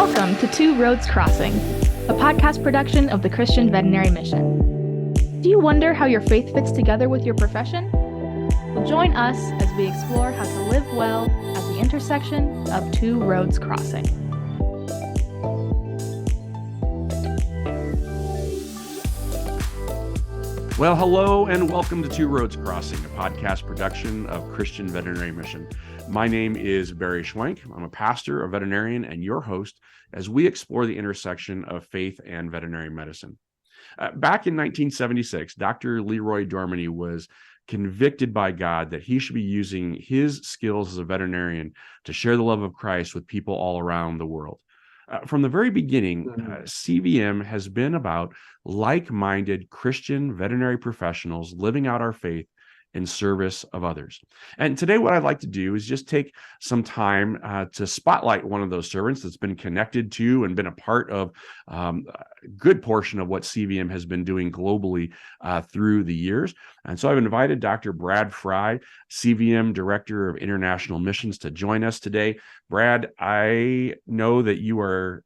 Welcome to Two Roads Crossing, a podcast production of the Christian Veterinary Mission. Do you wonder how your faith fits together with your profession? Well, join us as we explore how to live well at the intersection of two roads crossing. Well, hello and welcome to Two Roads Crossing, a podcast production of Christian Veterinary Mission. My name is Barry Schwenk. I'm a pastor, a veterinarian, and your host as we explore the intersection of faith and veterinary medicine. Back in 1976, Dr. Leroy Dormany was convicted by God that he should be using his skills as a veterinarian to share the love of Christ with people all around the world. From the very beginning, CVM has been about like-minded Christian veterinary professionals living out our faith in service of others. And today what I'd like to do is just take some time to spotlight one of those servants that's been connected to and been a part of a good portion of what CVM has been doing globally through the years. And so I've invited Dr. Brad Frye, CVM Director of International Missions, to join us today. Brad, I know that you are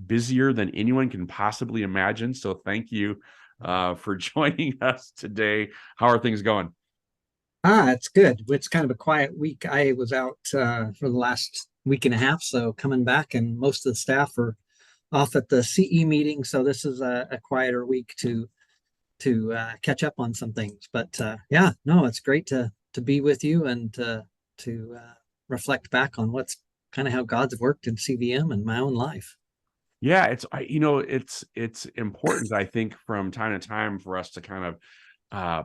busier than anyone can possibly imagine, so thank you for joining us today. How are things going? It's good. It's kind of a quiet week. I was out for the last week and a half, so coming back, and most of the staff are off at the CE meeting. So this is a quieter week to catch up on some things. But it's great to be with you and to reflect back on what's kind of how God's worked in CVM and my own life. Yeah, it's important, I think, from time to time for us to kind of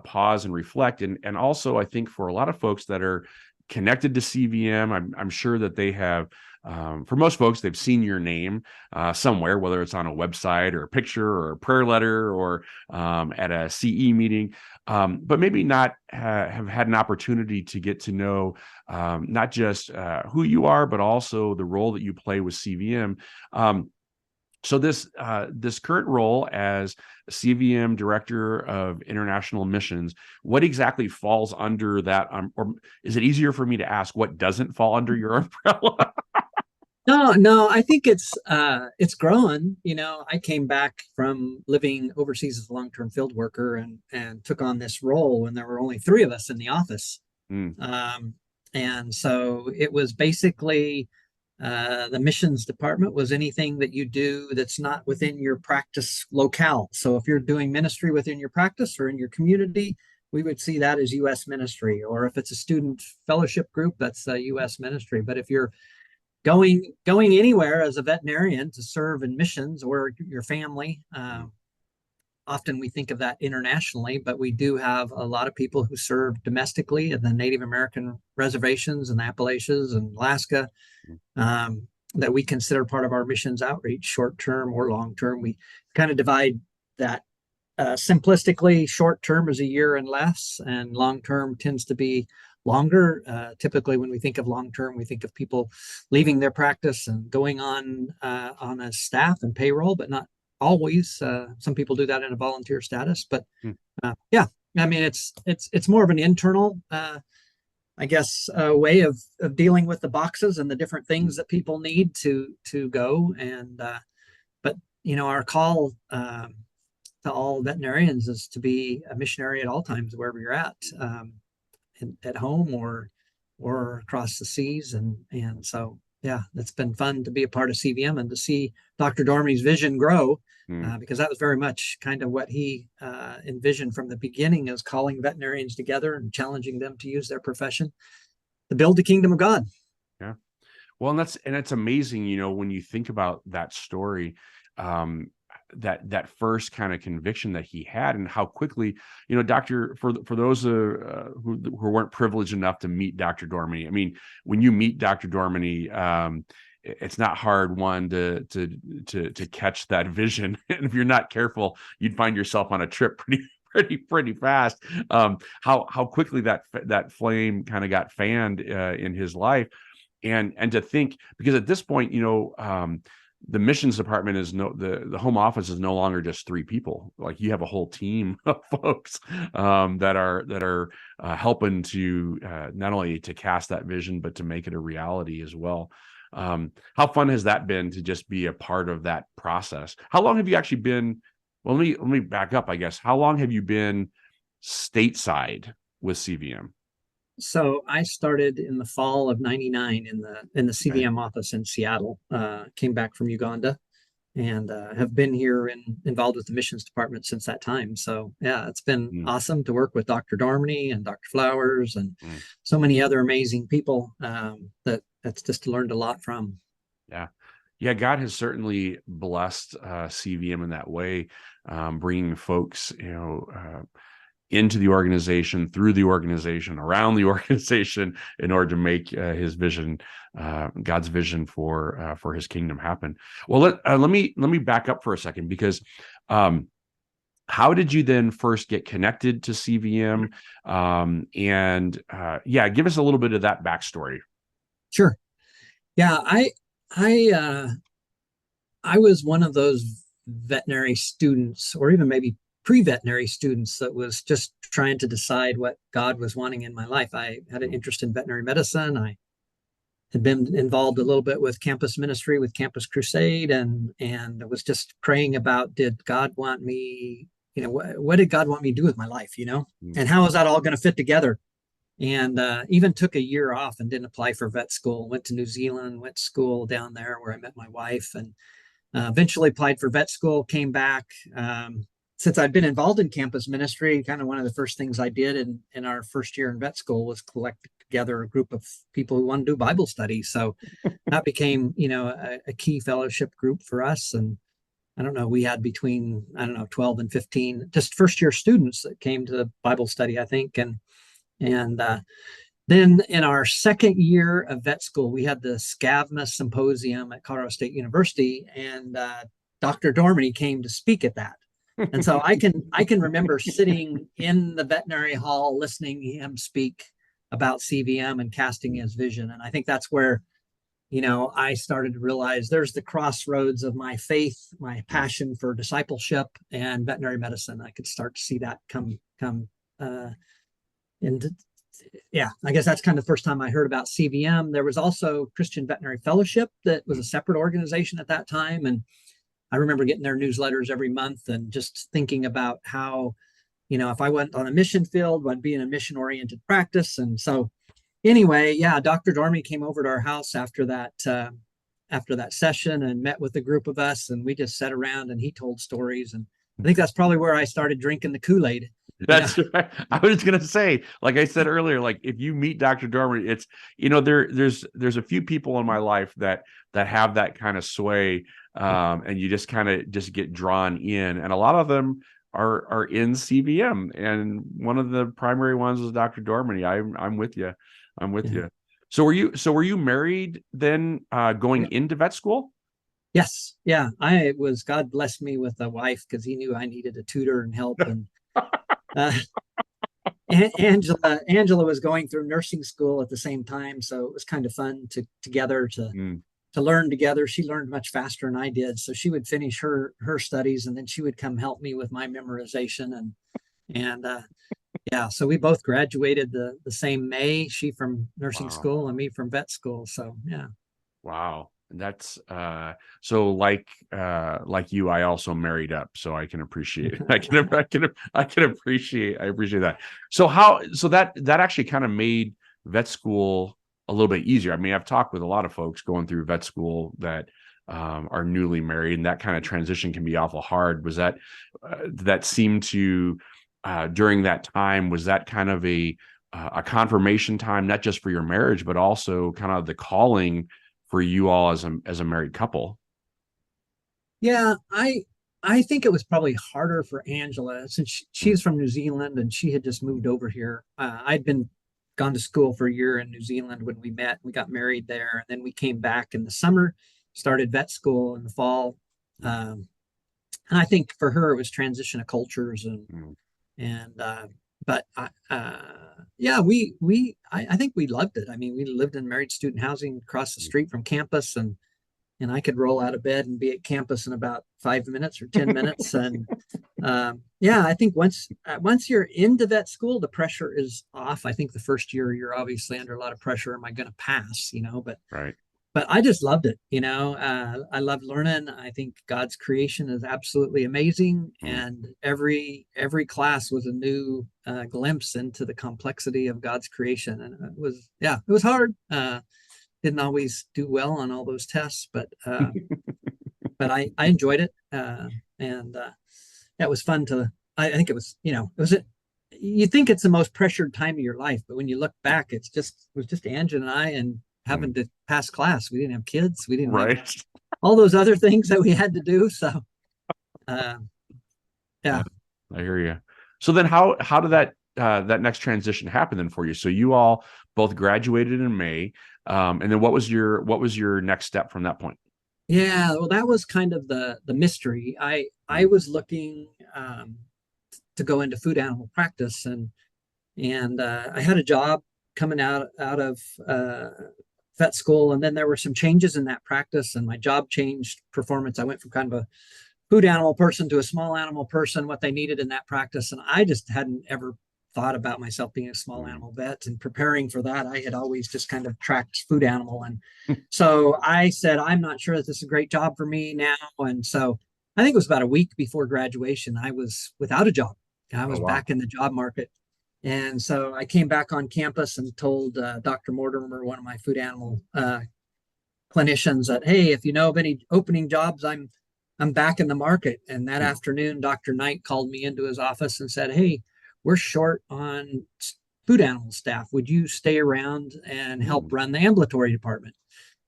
pause and reflect, and also I think for a lot of folks that are connected to CVM, I'm sure that they have. For most folks, they've seen your name somewhere, whether it's on a website or a picture or a prayer letter or at a CE meeting, but maybe not have had an opportunity to get to know not just who you are, but also the role that you play with CVM. So this current role as CVM Director of International Missions, what exactly falls under that? Or is it easier for me to ask what doesn't fall under your umbrella? No, I think it's growing. I came back from living overseas as a long-term field worker and took on this role when there were only 3 of us in the office. And so it was basically the missions department was anything that you do that's not within your practice locale. So if you're doing ministry within your practice or in your community, we would see that as U.S. ministry. Or if it's a student fellowship group, that's U.S. ministry. But if you're going anywhere as a veterinarian to serve in missions or your family, often we think of that internationally, but we do have a lot of people who serve domestically in the Native American reservations in the Appalachians and Alaska that we consider part of our missions outreach, short-term or long-term. We kind of divide that simplistically. Short-term is a year and less, and long-term tends to be longer. Typically, when we think of long-term, we think of people leaving their practice and going on a staff and payroll, but not always. Some people do that in a volunteer status, but I mean, it's more of an internal, way of dealing with the boxes and the different things that people need to go. And but our call to all veterinarians is to be a missionary at all times, wherever you're at home or across the seas, and so. Yeah, it's been fun to be a part of CVM and to see Dr. Dormany's vision grow, because that was very much kind of what he envisioned from the beginning, as calling veterinarians together and challenging them to use their profession to build the kingdom of God. Yeah, well, and it's amazing, when you think about that story, that first kind of conviction that he had, and how quickly, Doctor, for those who weren't privileged enough to meet Dr. Dormany, I mean, when you meet Dr. Dormany, it's not hard to catch that vision, and if you're not careful, you'd find yourself on a trip pretty fast. How quickly that flame kind of got fanned in his life, and to think, because at this point, the missions department is the home office is no longer just 3 people. Like, you have a whole team of folks that are helping to not only to cast that vision, but to make it a reality as well. How fun has that been to just be a part of that process? How long have you actually been? Well, let me back up, I guess. How long have you been stateside with CVM? So I started in the fall of '99 in the Okay. CVM office in Seattle. Came back from Uganda and have been here involved with the missions department since that time. So yeah, it's been Mm, awesome to work with Dr. Dormany and Dr. Flowers and mm. so many other amazing people that's just learned a lot from. Yeah. Yeah, God has certainly blessed CVM in that way, bringing folks, into the organization, through the organization, around the organization, in order to make His vision, God's vision for His kingdom happen. Well, let me back up for a second, because how did you then first get connected to CVM? And yeah, give us a little bit of that backstory. Sure. Yeah, I I was one of those veterinary students, or even maybe pre-veterinary students, that was just trying to decide what God was wanting in my life. I had an Mm, interest in veterinary medicine. I had been involved a little bit with campus ministry with Campus Crusade, and was just praying about, did God want me, what did God want me to do with my life, mm, and how is that all going to fit together? And even took a year off and didn't apply for vet school. Went to New Zealand, went to school down there where I met my wife, and eventually applied for vet school. Came back. Since I'd been involved in campus ministry, kind of one of the first things I did in our first year in vet school was collect together a group of people who want to do Bible study. So that became, a key fellowship group for us. And I don't know, we had between, 12 and 15 just first year students that came to the Bible study, I think. And then in our second year of vet school, we had the SCAVMA symposium at Colorado State University, and Dr. Dormany came to speak at that. And so I can remember sitting in the veterinary hall listening to him speak about CVM and casting his vision. And I think that's where, I started to realize there's the crossroads of my faith, my passion for discipleship and veterinary medicine. I could start to see that come into, yeah, I guess that's kind of the first time I heard about CVM. There was also Christian Veterinary Fellowship that was a separate organization at that time. And I remember getting their newsletters every month and just thinking about how, if I went on a mission field, I'd be in a mission oriented practice. And so anyway, yeah, Dr. Dormy came over to our house after that session and met with a group of us, and we just sat around and he told stories. And I think that's probably where I started drinking the Kool-Aid. That's right. I was going to say, like I said earlier, like if you meet Dr. Dormer, it's, there's a few people in my life that have that kind of sway, and you just kind of just get drawn in, and a lot of them are in CVM, and one of the primary ones was Dr. Dormany. I'm with you. I'm with you. So were you married then, going into vet school? Yes. Yeah. God blessed me with a wife because he knew I needed a tutor and help. And uh, Angela was going through nursing school at the same time. So it was kind of fun to learn together. She learned much faster than I did. So she would finish her studies and then she would come help me with my memorization. And yeah, so we both graduated the same May, she from nursing Wow. school and me from vet school. So yeah. Wow. That's so like you, I also married up, so I can appreciate I can appreciate that. So that actually kind of made vet school a little bit easier. I mean, I've talked with a lot of folks going through vet school that are newly married, and that kind of transition can be awful hard. Was that seemed to during that time, was that kind of a confirmation time, not just for your marriage, but also kind of the calling for you all as a married couple? Yeah, I think it was probably harder for Angela since she's from New Zealand and she had just moved over here. I'd been gone to school for a year in New Zealand when we met. We got married there, and then we came back in the summer, started vet school in the fall. And I think for her it was transition of cultures and but yeah, I think we loved it. I mean, we lived in married student housing across the street from campus, and I could roll out of bed and be at campus in about 5 minutes or 10 minutes. And yeah, I think once you're into vet school, the pressure is off. I think the first year you're obviously under a lot of pressure. Am I going to pass? But Right. but I just loved it. I loved learning. I think God's creation is absolutely amazing, Mm. and every class was a new glimpse into the complexity of God's creation, and it was hard. Didn't always do well on all those tests, but I enjoyed it, and it was fun to. I think it was, you think it's the most pressured time of your life, but when you look back, it was just Angie and I, and having Mm. to pass class. We didn't have kids. We didn't have Right. all those other things that we had to do. So, uh, Uh, yeah, I hear you. So then how did that next transition happen then for you? So you all both graduated in May. And then what was your next step from that point? yeah. Well, that was kind of the mystery. I Mm. was looking to go into food animal practice, and I had a job coming out of vet school, and then there were some changes in that practice, and my job changed performance. I went from kind of a food animal person to a small animal person, what they needed in that practice, and I just hadn't ever thought about myself being a small Mm. animal vet. And preparing for that, I had always just kind of tracked food animal, and so I said, I'm not sure that this is a great job for me now. And so I think it was about a week before graduation, I was without a job. I Oh was wow. back in the job market, and so I came back on campus and told Dr. Mortimer, one of my food animal clinicians, that, hey, if you know of any opening jobs, I'm back in the market. And that Mm. afternoon, Dr. Knight called me into his office and said, hey, we're short on food animal staff. Would you stay around and help Mm. run the ambulatory department?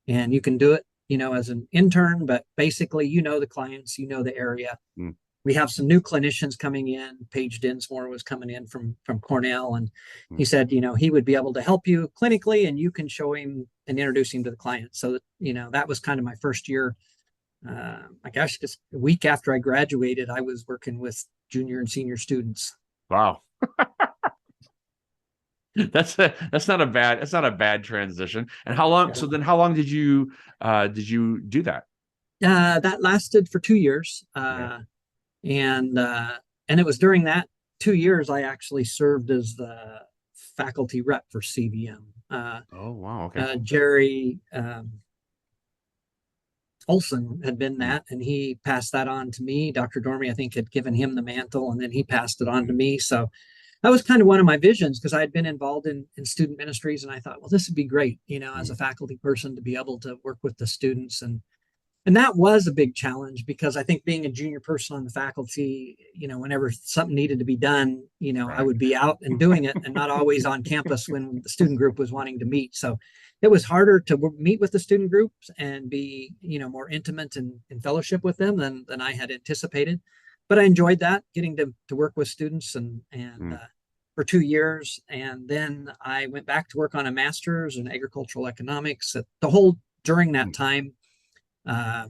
And you can do it, as an intern, but basically, the clients, the area. Mm. We have some new clinicians coming in. Paige Dinsmore was coming in from Cornell, and he Mm. said, he would be able to help you clinically, and you can show him and introduce him to the client. So that, that was kind of my first year. I guess just a week after I graduated, I was working with junior and senior students. Wow. That's not a bad transition. And how long did you do that? That lasted for 2 years, Okay. and and it was during that 2 years I actually served as the faculty rep for CVM. Oh wow. Okay. Jerry Olson had been Mm. that, and he passed that on to me. Dr. Dormy, I think, had given him the mantle, and then he passed it on to Mm. me. So that was kind of one of my visions, because I had been involved in student ministries, and I thought, well, this would be great, as Mm. a faculty person, to be able to work with the students. And that was a big challenge, because I think being a junior person on the faculty, whenever something needed to be done, I Right. would be out and doing it, and not always on campus when the student group was wanting to meet. So it was harder to meet with the student groups and be, more intimate and in fellowship with them than I had anticipated. But I enjoyed that, getting to work with students, and Mm. for 2 years. And then I went back to work on a master's in agricultural economics. The whole during that Mm. time, uh,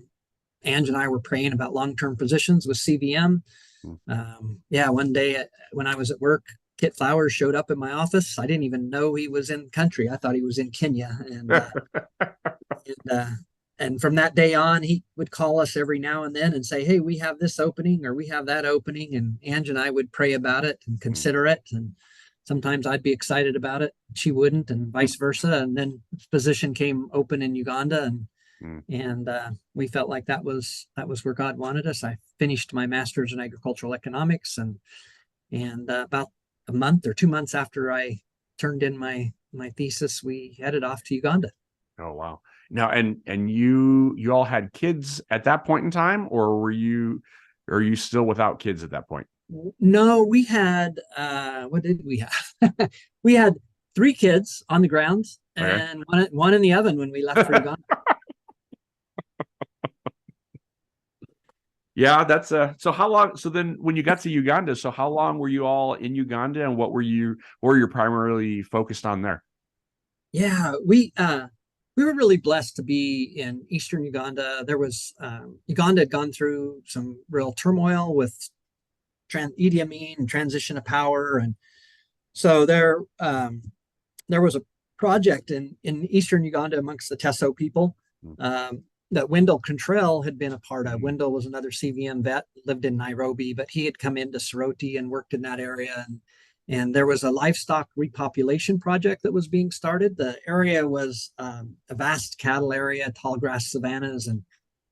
Ange and I were praying about long-term positions with CVM. Mm. Yeah, one day when I was at work, Kit Flowers showed up in my office. I didn't even know he was in country. I thought he was in Kenya, and, uh, and from that day on, he would call us every now and then and say, "Hey, we have this opening, or we have that opening," and Ange and I would pray about it and Mm. consider it. And sometimes I'd be excited about it, she wouldn't, and vice versa. And then this position came open in Uganda, Mm. and we felt like that was where God wanted us. I finished my master's in agricultural economics, and about a month or 2 months after I turned in my thesis, we headed off to Uganda. Oh wow. Now and you all had kids at that point in time, or are you still without kids at that point? No, we had what did we have? We had 3 kids on the ground, Okay. and one in the oven when we left for Uganda. Yeah, that's so how long so then when you got to Uganda, so how long were you all in Uganda, and what were you primarily focused on there? Yeah, we were really blessed to be in eastern Uganda. There was Uganda had gone through some real turmoil with Idi Amin and transition of power, and so there was a project in eastern Uganda amongst the Teso people, Mm. that Wendell Contrell had been a part of. Mm. Wendell was another CVM vet, lived in Nairobi, but he had come into Soroti and worked in that area, And there was a livestock repopulation project that was being started. The area was a vast cattle area, tall grass savannas,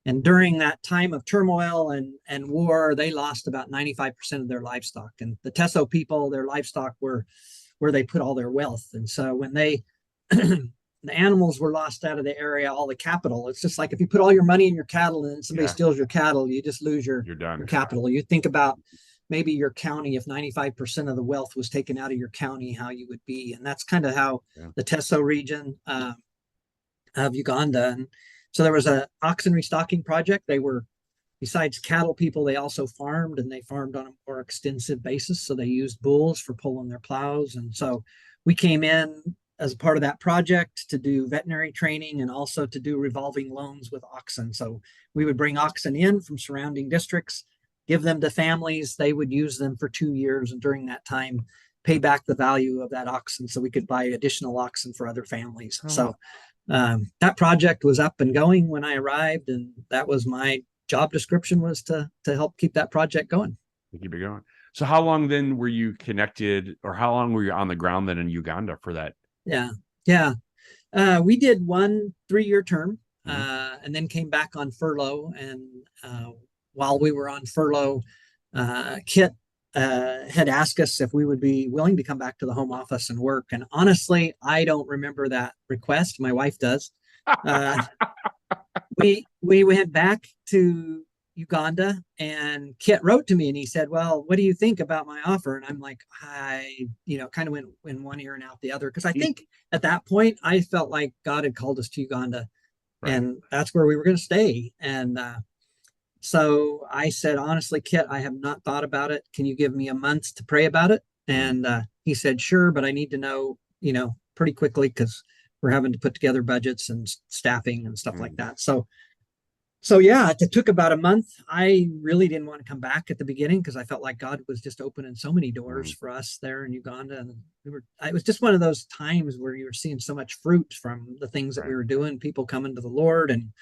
and during that time of turmoil and war, they lost about 95% of their livestock. And the Teso people, their livestock were where they put all their wealth. And so when they the animals were lost out of the area, all the capital. It's just like if you put all your money in your cattle and somebody steals your cattle, you just lose your capital. You think about maybe your county, if 95% of the wealth was taken out of your county, how you would be. And that's kind of how the Teso region of Uganda. And so there was an oxen restocking project. They were, besides cattle people, they also farmed, and they farmed on a more extensive basis. So they used bulls for pulling their plows. And so we came in as a part of that project to do veterinary training and also to do revolving loans with oxen. So we would bring oxen in from surrounding districts, give them to families. They would use them for 2 years, and during that time, pay back the value of that oxen so we could buy additional oxen for other families. So that project was up and going when I arrived, and that was my job description, was to help keep that project going. Keep it going. So how long then were you connected, or how long were you on the ground then in Uganda for that? We did 1 3-year term, and then came back on furlough. And while we were on furlough, Kit had asked us if we would be willing to come back to the home office and work. And honestly, I don't remember that request. My wife does. We went back to Uganda, and Kit wrote to me and he said, well, what do you think about my offer? And I'm like, I kind of went in one ear and out the other, because I think at that point I felt like God had called us to Uganda, and that's where we were going to stay. And so I said, honestly, Kit, I have not thought about it. Can you give me a month to pray about it? And he said, sure, but I need to know, pretty quickly, because we're having to put together budgets and staffing and stuff like that. So yeah, it took about a month. I really didn't want to come back at the beginning, because I felt like God was just opening so many doors for us there in Uganda. And it was just one of those times where you were seeing so much fruit from the things that we were doing, people coming to the Lord. And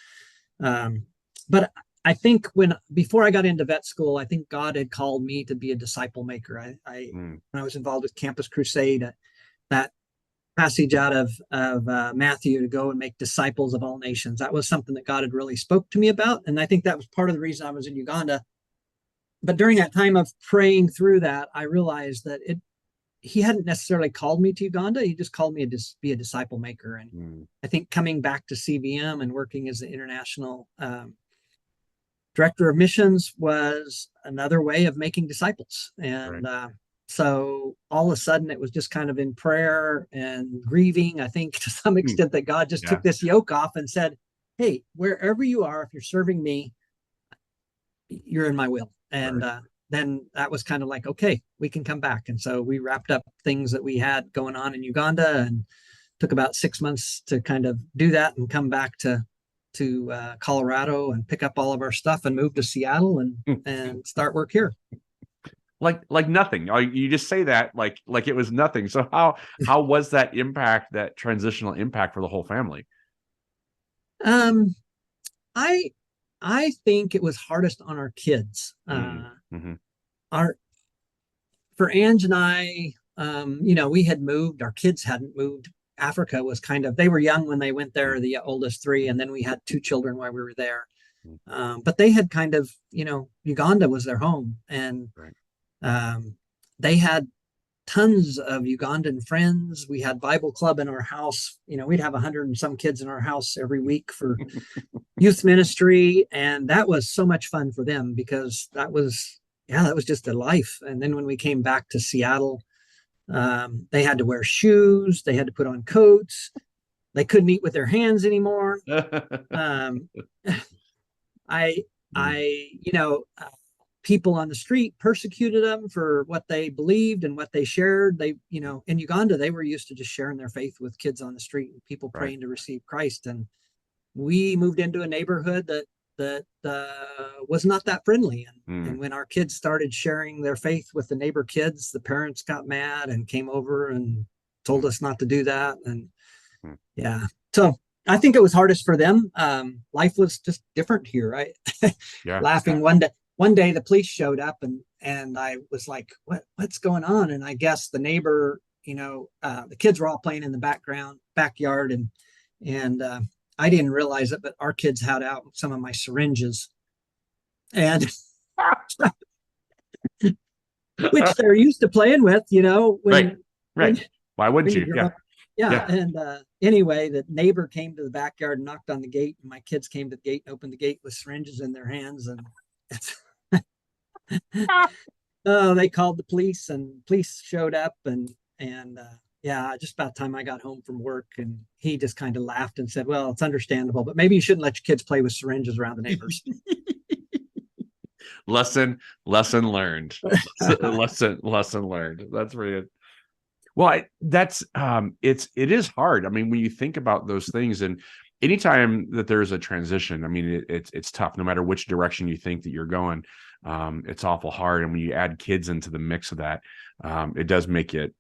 but I think before I got into vet school, I think God had called me to be a disciple maker. When I was involved with Campus Crusade, that passage out of Matthew, to go and make disciples of all nations, that was something that God had really spoke to me about. And I think that was part of the reason I was in Uganda. But during that time of praying through that, I realized that he hadn't necessarily called me to Uganda. He just called me to be a disciple maker. And I think coming back to CVM and working as the international director of missions was another way of making disciples. And so all of a sudden it was just kind of in prayer and grieving, I think, to some extent, that God just took this yoke off and said, hey, wherever you are, if you're serving me, you're in my will. And then that was kind of like, okay, we can come back. And so we wrapped up things that we had going on in Uganda, and took about 6 months to kind of do that and come back to Colorado and pick up all of our stuff and move to Seattle and start work here. Like nothing. You just say that like it was nothing. So how was that impact, that transitional impact, for the whole family? I think it was hardest on our kids. For Ange and I, we had moved. Our kids hadn't moved. Africa was they were young when they went there, the oldest 3, and then we had 2 children while we were there. But they had Uganda was their home, and they had tons of Ugandan friends. We had Bible club in our house. We'd have 100 and some kids in our house every week for youth ministry. And that was so much fun for them, because that was just a life. And then when we came back to Seattle, they had to wear shoes. They had to put on coats. They couldn't eat with their hands anymore. People on the street persecuted them for what they believed and what they shared. In Uganda, they were used to just sharing their faith with kids on the street and people praying to receive Christ. And we moved into a neighborhood that was not that friendly. And when our kids started sharing their faith with the neighbor kids, the parents got mad and came over and told us not to do that. And so I think it was hardest for them. Life was just different here, right? Laughing one day. one day the police showed up, and I was like, what's going on? And I guess the neighbor, the kids were all playing in the backyard, and I didn't realize it, but our kids had out some of my syringes, and which they're used to playing with, Right. when Why wouldn't when you? grow Yeah. up. Yeah. Yeah. And anyway, the neighbor came to the backyard and knocked on the gate, and my kids came to the gate and opened the gate with syringes in their hands. And they called the police, and police showed up, and yeah, just about the time I got home from work, and he just kind of laughed and said, well, it's understandable, but maybe you shouldn't let your kids play with syringes around the neighbors. Lesson learned. lesson learned. That's really good. Well, it is hard. I mean, when you think about those things, and anytime that there's a transition, I mean, it's tough. No matter which direction you think that you're going, it's awful hard. And when you add kids into the mix of that, it does make it,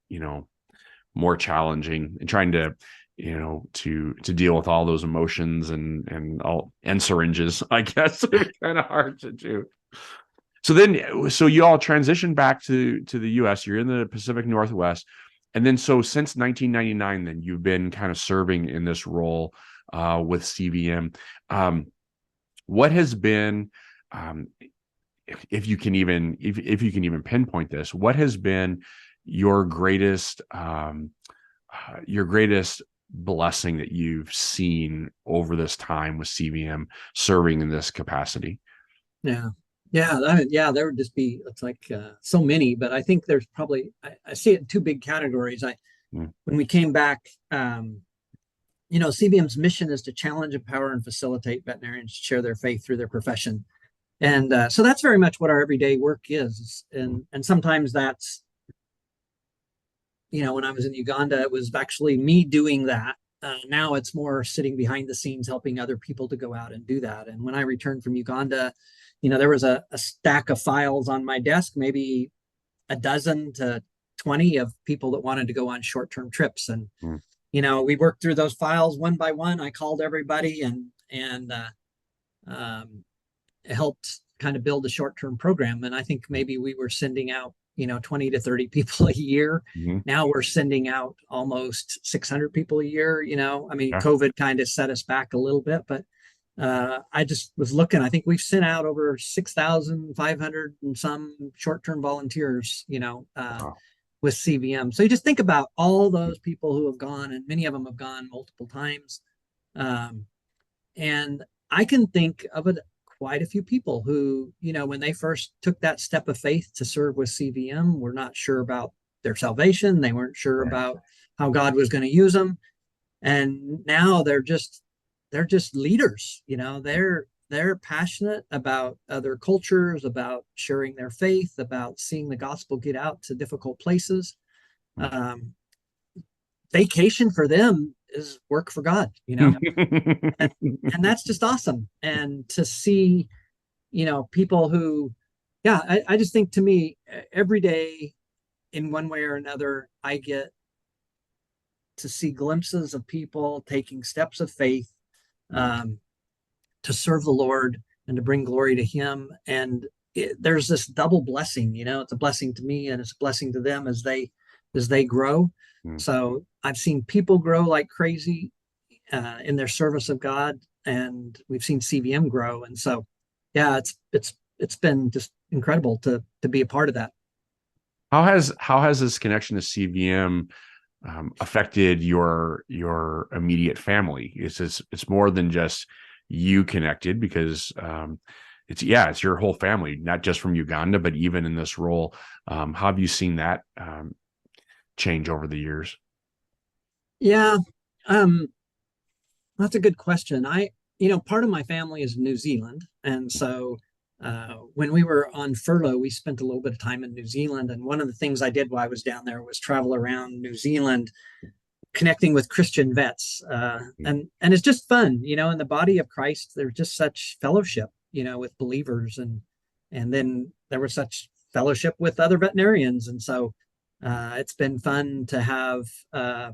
more challenging, and trying to, to deal with all those emotions and syringes, I guess, it's kind of hard to do. So you all transitioned back to the U.S. You're in the Pacific Northwest. And then, so since 1999, then you've been kind of serving in this role with CVM. What has been, if you can even pinpoint this, what has been your greatest blessing that you've seen over this time with CVM serving in this capacity? Yeah, there would just be, it's like so many, but I think there's probably, I see it in two big categories. When we came back, CVM's mission is to challenge, empower, and facilitate veterinarians to share their faith through their profession. And so that's very much what our everyday work is. And sometimes that's, when I was in Uganda, it was actually me doing that. Now it's more sitting behind the scenes, helping other people to go out and do that. And when I returned from Uganda, there was a stack of files on my desk, maybe a dozen to 20 of people that wanted to go on short-term trips. And, we worked through those files one by one. I called everybody and helped kind of build a short-term program. And I think maybe we were sending out, 20 to 30 people a year. Now we're sending out almost 600 people a year. I mean, COVID kind of set us back a little bit, but I just was looking, I think we've sent out over 6,500 and some short-term volunteers, Wow. with CVM. So you just think about all those people who have gone, and many of them have gone multiple times. And I can think of quite a few people who, when they first took that step of faith to serve with CVM, were not sure about their salvation. They weren't sure about how God was going to use them. And now they're just leaders. They're passionate about other cultures, about sharing their faith, about seeing the gospel get out to difficult places. Vacation for them is work for God, and that's just awesome. And to see, people who, I just think, to me, every day in one way or another, I get to see glimpses of people taking steps of faith to serve the Lord and to bring glory to Him. And there's this double blessing. It's a blessing to me, and it's a blessing to them as they grow. So I've seen people grow like crazy in their service of God, and we've seen CVM grow. And so, it's been just incredible to be a part of that. How has this connection to CVM affected your immediate family? It's more than just you connected, because it's your whole family, not just from Uganda, but even in this role. How have you seen that change over the years? Yeah, that's a good question. Part of my family is New Zealand, and so when we were on furlough, we spent a little bit of time in New Zealand. And one of the things I did while I was down there was travel around New Zealand, connecting with Christian vets. And it's just fun, in the body of Christ, there's just such fellowship, with believers. And then there was such fellowship with other veterinarians. And so it's been fun to have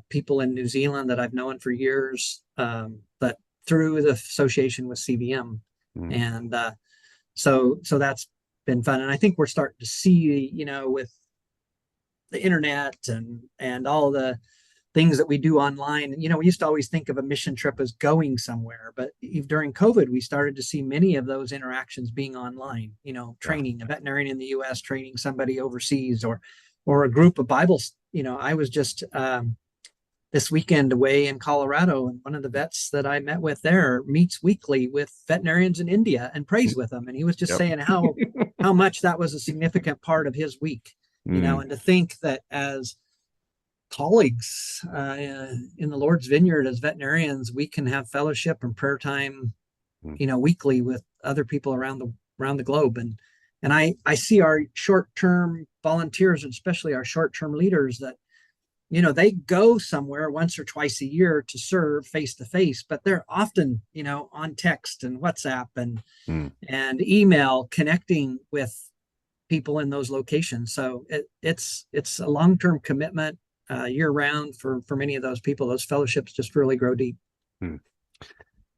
people in New Zealand that I've known for years, but through the association with CVM. And so that's been fun. And I think we're starting to see, with the internet and all the things that we do online. We used to always think of a mission trip as going somewhere, but during COVID, we started to see many of those interactions being online, training a veterinarian in the US, training somebody overseas, or a group of Bibles. I was just this weekend away in Colorado, and one of the vets that I met with there meets weekly with veterinarians in India and prays with them. And he was just saying how much that was a significant part of his week, and to think that as colleagues in the Lord's vineyard, as veterinarians, we can have fellowship and prayer time, weekly with other people around the globe. And I see our short-term volunteers, and especially our short-term leaders, that they go somewhere once or twice a year to serve face to face, but they're often on text and WhatsApp and email, connecting with people in those locations. So it's a long-term commitment year round for many of those people. Those fellowships just really grow deep.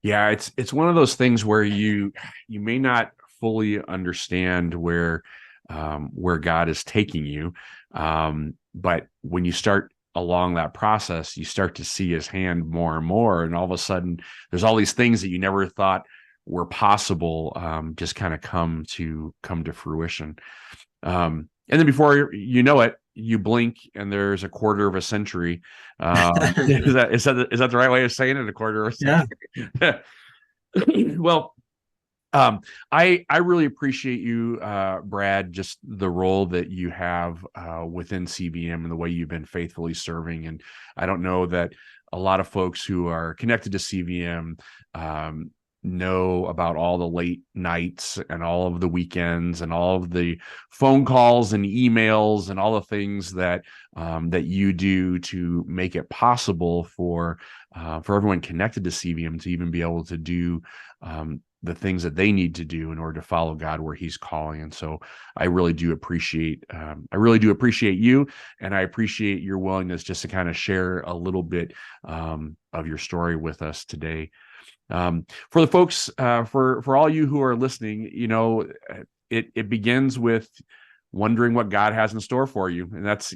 Yeah, it's one of those things where you may not fully understand where God is taking you, but when you start along that process, you start to see his hand more and more, and all of a sudden there's all these things that you never thought were possible just kind of come to fruition. And then before you know it, you blink and there's a quarter of a century. Is that the right way of saying it? A quarter of a century? Yeah. Well, I really appreciate you, Brad, just the role that you have within CVM and the way you've been faithfully serving. And I don't know that a lot of folks who are connected to CVM know about all the late nights and all of the weekends and all of the phone calls and emails and all the things that you do to make it possible for everyone connected to CVM to even be able to do the things that they need to do in order to follow God where he's calling. And so I really do appreciate you, and I appreciate your willingness just to kind of share a little bit of your story with us today. For the folks, for all you who are listening, it begins with wondering what God has in store for you. And that's,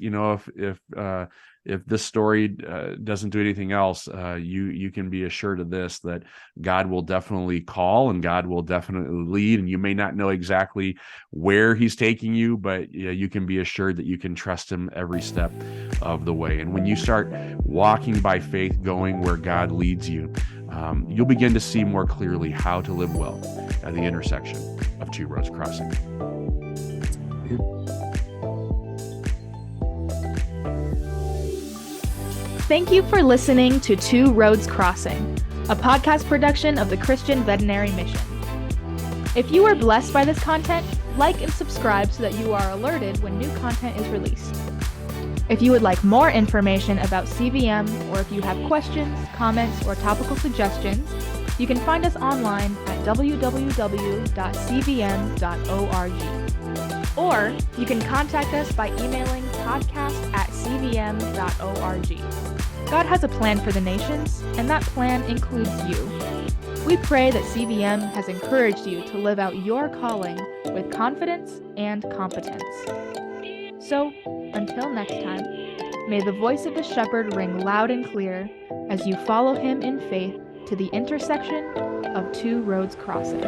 if this story doesn't do anything else, you can be assured of this, that God will definitely call and God will definitely lead. And you may not know exactly where he's taking you, but you can be assured that you can trust him every step of the way. And when you start walking by faith, going where God leads you, you'll begin to see more clearly how to live well at the intersection of two roads crossing. Thank you for listening to Two Roads Crossing, a podcast production of the Christian Veterinary Mission. If you are blessed by this content, like and subscribe so that you are alerted when new content is released. If you would like more information about CVM, or if you have questions, comments, or topical suggestions, you can find us online at www.cvm.org. Or you can contact us by emailing podcast@cvm.org. God has a plan for the nations, and that plan includes you. We pray that CVM has encouraged you to live out your calling with confidence and competence. So, until next time, may the voice of the shepherd ring loud and clear as you follow him in faith to the intersection of two roads crossing.